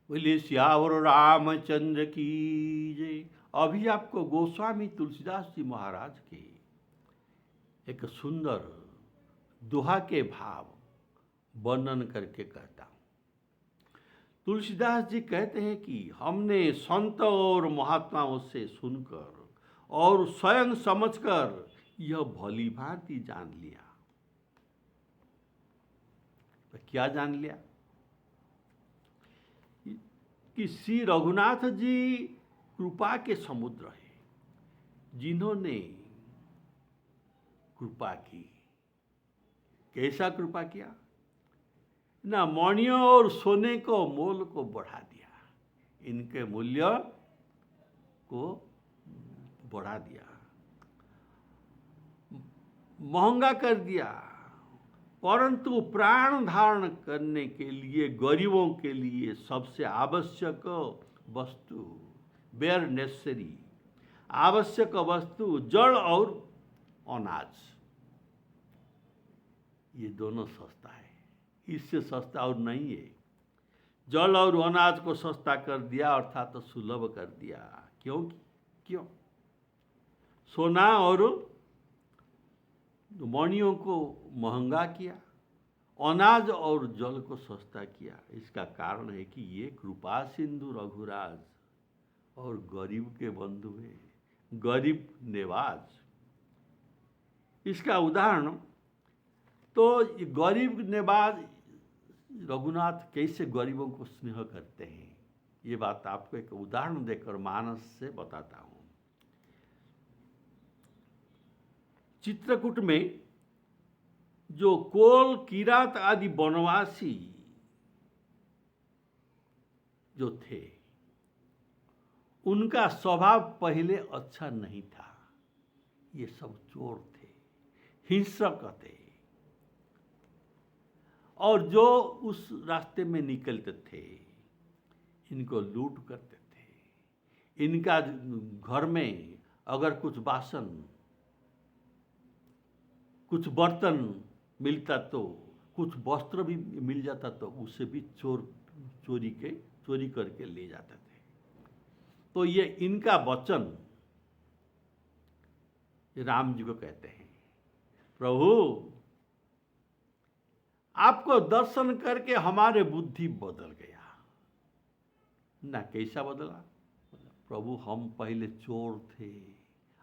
बोले सियावर रामचंद्र की जय। अभी आपको गोस्वामी तुलसीदास जी महाराज के एक सुंदर दोहा के भाव वर्णन करके कहता हूँ। तुलसीदास जी कहते हैं कि हमने संत और महात्माओं से सुनकर और स्वयं समझकर यह भली भांति जान लिया। तो क्या जान लिया? कि श्री रघुनाथ जी कृपा के समुद्र हैं, जिन्होंने कृपा की। कैसा कृपा किया? ना मणियों और सोने को मोल को बढ़ा दिया, इनके मूल्य को बढ़ा दिया, महंगा कर दिया, परंतु प्राण धारण करने के लिए गरीबों के लिए सबसे आवश्यक वस्तु, बेयर नेसेसरी, आवश्यक वस्तु जड़ और अनाज, ये दोनों सस्ता है, इससे सस्ता और नहीं है। जल और अनाज को सस्ता कर दिया अर्थात तो सुलभ कर दिया। क्यों? सोना और मणियों को महंगा किया, अनाज और जल को सस्ता किया। इसका कारण है कि ये कृपा सिंधु रघुराज और गरीब के बंधु हैं, गरीब नेवाज। इसका उदाहरण तो गरीब नेवाज रघुनाथ कैसे गरीबों को स्नेह करते हैं, ये बात आपको एक उदाहरण देकर मानस से बताता हूँ। चित्रकूट में जो कोल, किरात आदि वनवासी जो थे, उनका स्वभाव पहले अच्छा नहीं था। ये सब चोर थे, हिंसक थे, और जो उस रास्ते में निकलते थे इनको लूट करते थे। इनका घर में अगर कुछ बासन, कुछ बर्तन मिलता तो, कुछ वस्त्र भी मिल जाता तो उसे भी चोरी करके ले जाते थे। तो ये इनका वचन राम जी को कहते हैं, प्रभु आपको दर्शन करके हमारे बुद्धि बदल गया। ना कैसा बदला? प्रभु हम पहले चोर थे,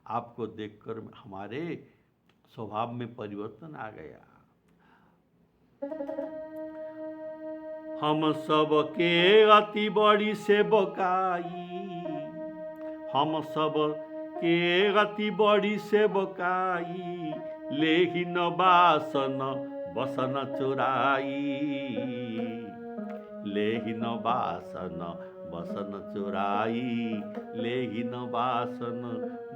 आपको देखकर हमारे स्वभाव में परिवर्तन आ गया। हम सब के अति बड़ी सेवकाई, हम सब के अति बड़ी सेवकाई, लेहिन बासन बसन चुराई, लेहिन बासन बसन चुराई, लेहिन बासन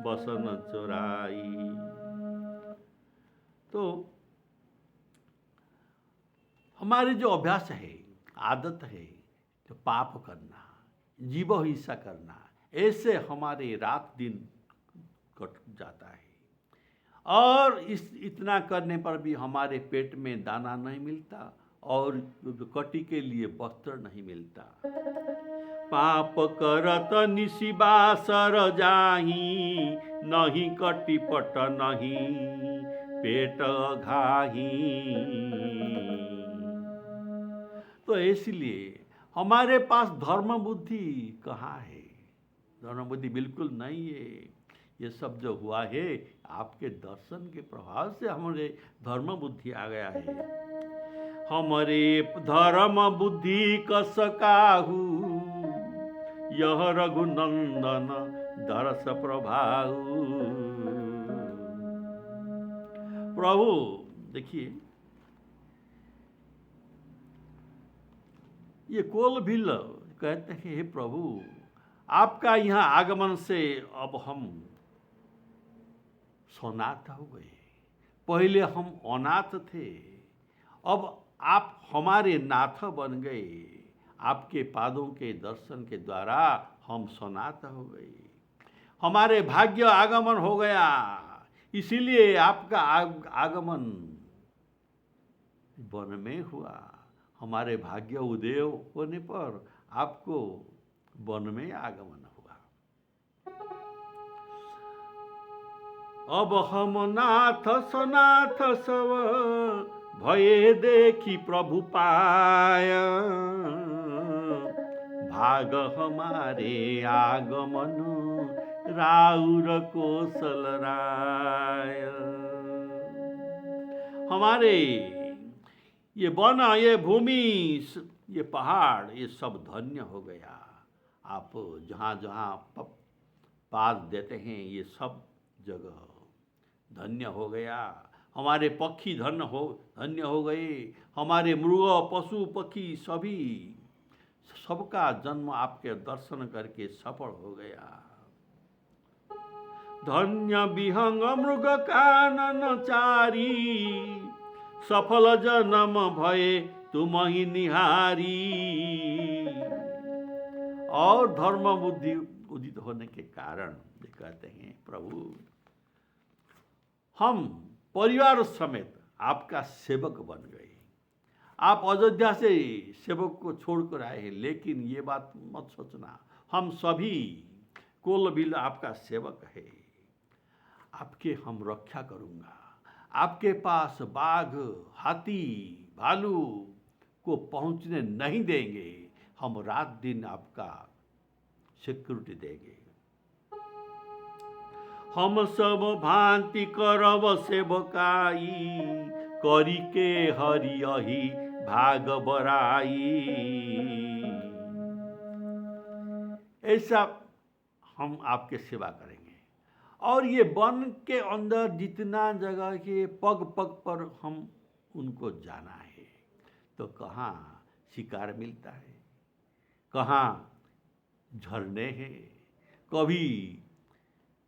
बसन चुराई। तो हमारे जो अभ्यास है, आदत है, जो पाप करना, जीव हिंसा करना, ऐसे हमारे रात दिन कट जाता है। और इतना करने पर भी हमारे पेट में दाना नहीं मिलता और कटी के लिए वस्त्र नहीं मिलता। पाप करत निसी बासर जाही, नहीं कटी पट नहीं पेट घाही। तो इसलिए हमारे पास धर्म बुद्धि कहाँ है? धर्म बुद्धि बिल्कुल नहीं है। ये सब जो हुआ है आपके दर्शन के प्रभाव से हमारे धर्म बुद्धि आ गया है। हमारे धर्म बुद्धि कस काहू, यह रघुनंदन दरस प्रभाऊ। प्रभु देखिए, ये कोल भील कहते हैं, हे प्रभु आपका यहाँ आगमन से अब हम सोनाथ हो गए। पहले हम अनाथ थे, अब आप हमारे नाथ बन गए। आपके पादों के दर्शन के द्वारा हम सोनाथ हो गए, हमारे भाग्य आगमन हो गया। इसीलिए आपका आगमन वन में हुआ, हमारे भाग्य उदय होने पर आपको वन में आगमन हुआ। अब हम नाथ सनाथ सब भये देखी प्रभु पाय, भाग हमारे आगमन राउर कोसल राय। हमारे ये वन, ये भूमि, ये पहाड़, ये सब धन्य हो गया। आप जहाँ जहाँ पाद देते हैं ये सब जगह धन्य हो गया। हमारे पक्षी धन्य हो गए, हमारे मृग पशु पक्षी सभी, सबका जन्म आपके दर्शन करके सफल हो गया। धन्य विहंग मृग कानन चारी, सफल जन्म भये तुम ही निहारी। और धर्म बुद्धि उदित होने के कारण ये कहते हैं, प्रभु हम परिवार समेत आपका सेवक बन गए। आप अयोध्या से सेवक को छोड़कर आए हैं, लेकिन ये बात मत सोचना, हम सभी कुल बिल आपका सेवक है। आपके हम रक्षा करूँगा। आपके पास बाघ, हाथी, भालू को पहुँचने नहीं देंगे। हम रात दिन आपका सिक्योरिटी देंगे। हम सब भांति करब सेवकाई, करी के हरियहि भाग बराई। ऐसा हम आपके सेवा करेंगे। और ये वन के अंदर जितना जगह के पग पग पर हम उनको जाना है, तो कहाँ शिकार मिलता है, कहाँ झरने हैं, कभी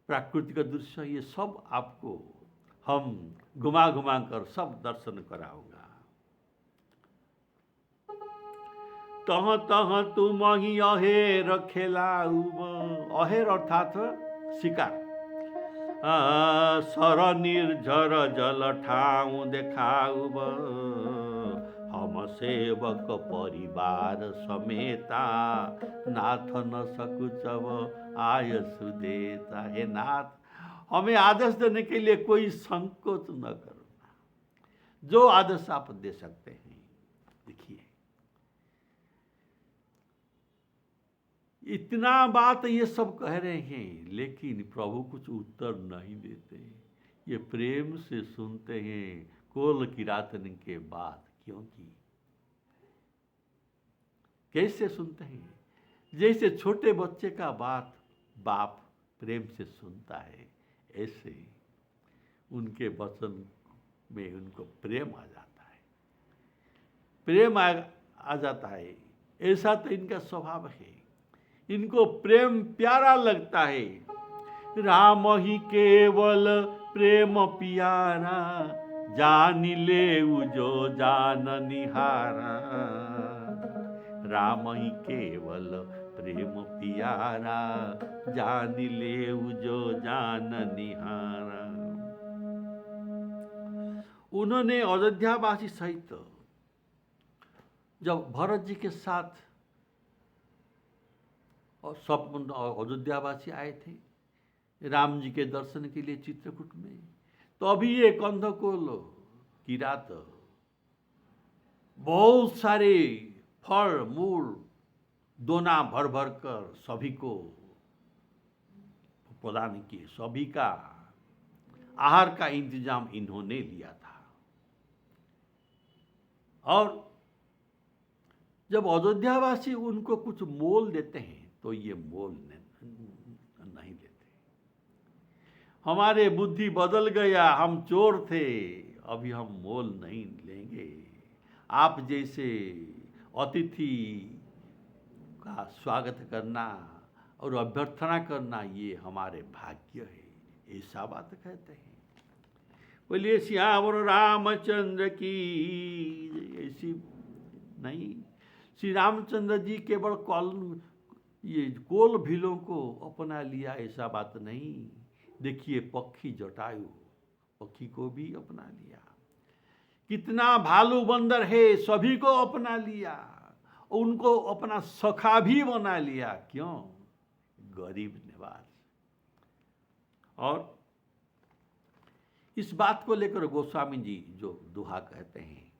प्राकृतिक दृश्य, ये सब आपको हम घुमा घुमा कर सब दर्शन कराऊंगा। तह तह तुम ही अहेर खेलाऊब, अहेर अर्थात शिकार, सर निर्झर जल ठाऊ देखाऊब, हम सेवक परिवार समेता, नाथ न सकुचब आय सुदेता। हे नाथ, हमें आदेश देने के लिए कोई संकोच न करना, जो आदेश आप दे सकते हैं। देखिए, इतना बात ये सब कह रहे हैं, लेकिन प्रभु कुछ उत्तर नहीं देते। ये प्रेम से सुनते हैं कोल किरातन के बाद। क्योंकि कैसे सुनते हैं? जैसे छोटे बच्चे का बात बाप प्रेम से सुनता है, ऐसे उनके वचन में उनको प्रेम आ जाता है, प्रेम आ जाता है। ऐसा तो इनका स्वभाव है, इनको प्रेम प्यारा लगता है। राम ही केवल प्रेम पियारा, जान ले जो जान निहारा। राम ही केवल प्रेम पियारा, जान ले जो जान निहारा। उन्होंने अयोध्यावासी सहित जब भरत जी के साथ और सब अयोध्यावासी आए थे राम जी के दर्शन के लिए चित्रकूट में, तो अभी ये कंधकोल किरात बहुत सारे फल मूल दोना भर भर कर सभी को प्रदान किए। सभी का आहार का इंतजाम इन्होंने लिया था। और जब अयोध्यावासी उनको कुछ मोल देते हैं, तो ये मोल नहीं देते। हमारे बुद्धि बदल गया, हम चोर थे, अभी हम मोल नहीं लेंगे। आप जैसे अतिथि का स्वागत करना और अभ्यर्थना करना, ये हमारे भाग्य है। ऐसा बात कहते हैं। बोलिए श्यावर रामचंद्र की। ऐसी नहीं, श्री रामचंद्र जी केवल ये कोल भीलों को अपना लिया, ऐसा बात नहीं। देखिए पक्षी जटायु, पक्षी को भी अपना लिया। कितना भालू बंदर है, सभी को अपना लिया, उनको अपना सखा भी बना लिया। क्यों? गरीब निवाज। और इस बात को लेकर गोस्वामी जी जो दोहा कहते हैं,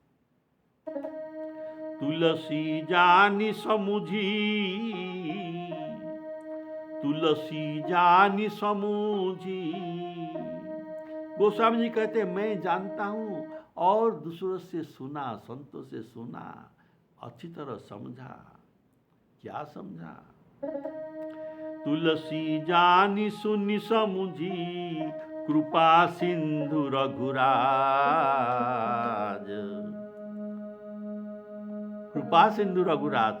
तुलसी जानी समुझी, तुलसी जानी समूझी। गोस्वामी जी कहते हैं मैं जानता हूं और दूसरों से सुना, संतों से सुना, अच्छी तरह समझा। क्या समझा? तुलसी जानी सुनी समझी, कृपा सिंधु रघुराज। कृपा सिंधु रघुराज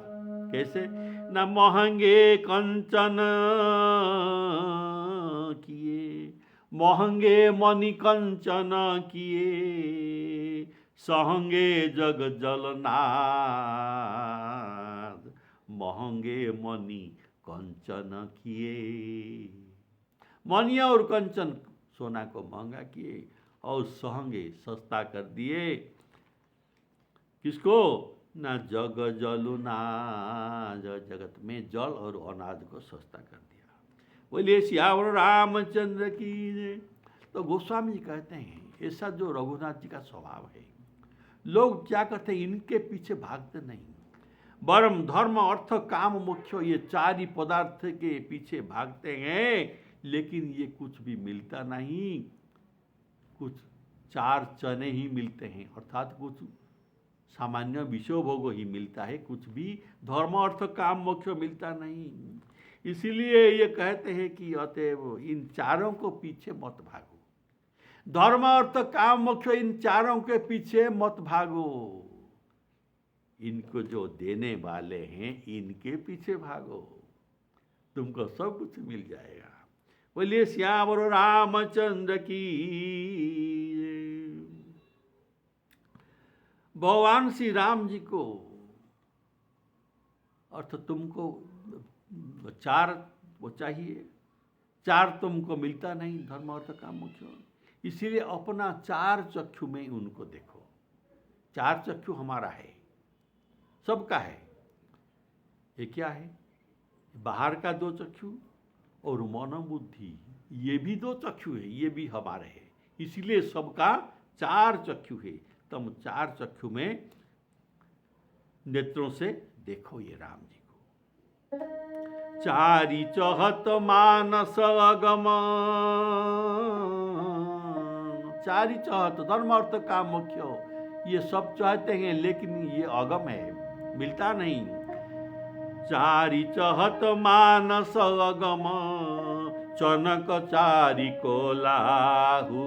कैसे? न महंगे कंचन किए, महंगे मणि कंचन किए, सहंगे जग जलनाद। महंगे मणि कंचन किए, मणि और कंचन सोना को महंगा किए और सहंगे सस्ता कर दिए। किसको? ना जग जलु नाज, जगत में जल और अनाज को सस्ता कर दिया। बोलिए सियावर रामचंद्र की जय। तो गोस्वामी जी कहते हैं ऐसा जो रघुनाथ जी का स्वभाव है, लोग क्या करते हैं, इनके पीछे भागते नहीं। वर्म धर्म अर्थ काम मोक्ष, ये चार ही पदार्थ के पीछे भागते हैं, लेकिन ये कुछ भी मिलता नहीं। कुछ चार चने ही मिलते हैं, अर्थात कुछ सामान्य विषय भोग ही मिलता है, कुछ भी धर्म अर्थ काम मोक्ष मिलता नहीं। इसीलिए ये कहते हैं कि अतएव इन चारों को पीछे मत भागो, धर्म अर्थ काम मोक्ष इन चारों के पीछे मत भागो, इनको जो देने वाले हैं इनके पीछे भागो, तुमको सब कुछ मिल जाएगा। बोलिए श्यावर रामचंद्र की। भगवान श्री राम जी को अर्थ तुमको चार वो चाहिए, चार तुमको मिलता नहीं, धर्म अर्थ काम मोक्ष। इसीलिए अपना चार चक्षु में उनको देखो। चार चक्षु हमारा है, सबका है। ये क्या है? बाहर का दो चक्षु और मन बुद्धि, ये भी दो चक्षु है, ये भी हमारे है। इसीलिए सबका चार चक्षु है। तुम चार चक्षु में नेत्रों से देखो ये राम जी को। चारी चहत मानस अगम, चारी चहत धर्म अर्थ काम मोक्ष, ये सब चाहते हैं लेकिन ये अगम है, मिलता नहीं। चारी चहत मानस अगम, चनक चारी को लाहू।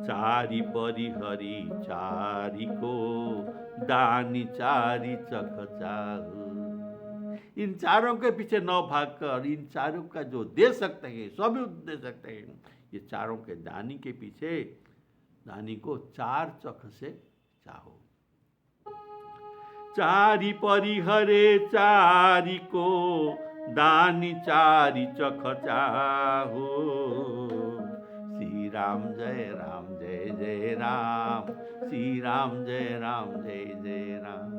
चारी परिहरी चारी को, दानी चारी चख चाहू। इन चारों के पीछे न भागकर इन चारों का जो दे सकते हैं सब दे सकते हैं। ये चारों के दानी के पीछे, दानी को चार चख से चाहो। चारी परिहरे चारी को, दानी चारी चख चाहो। श्री राम जय राम जय जय राम, श्री राम जय जय राम।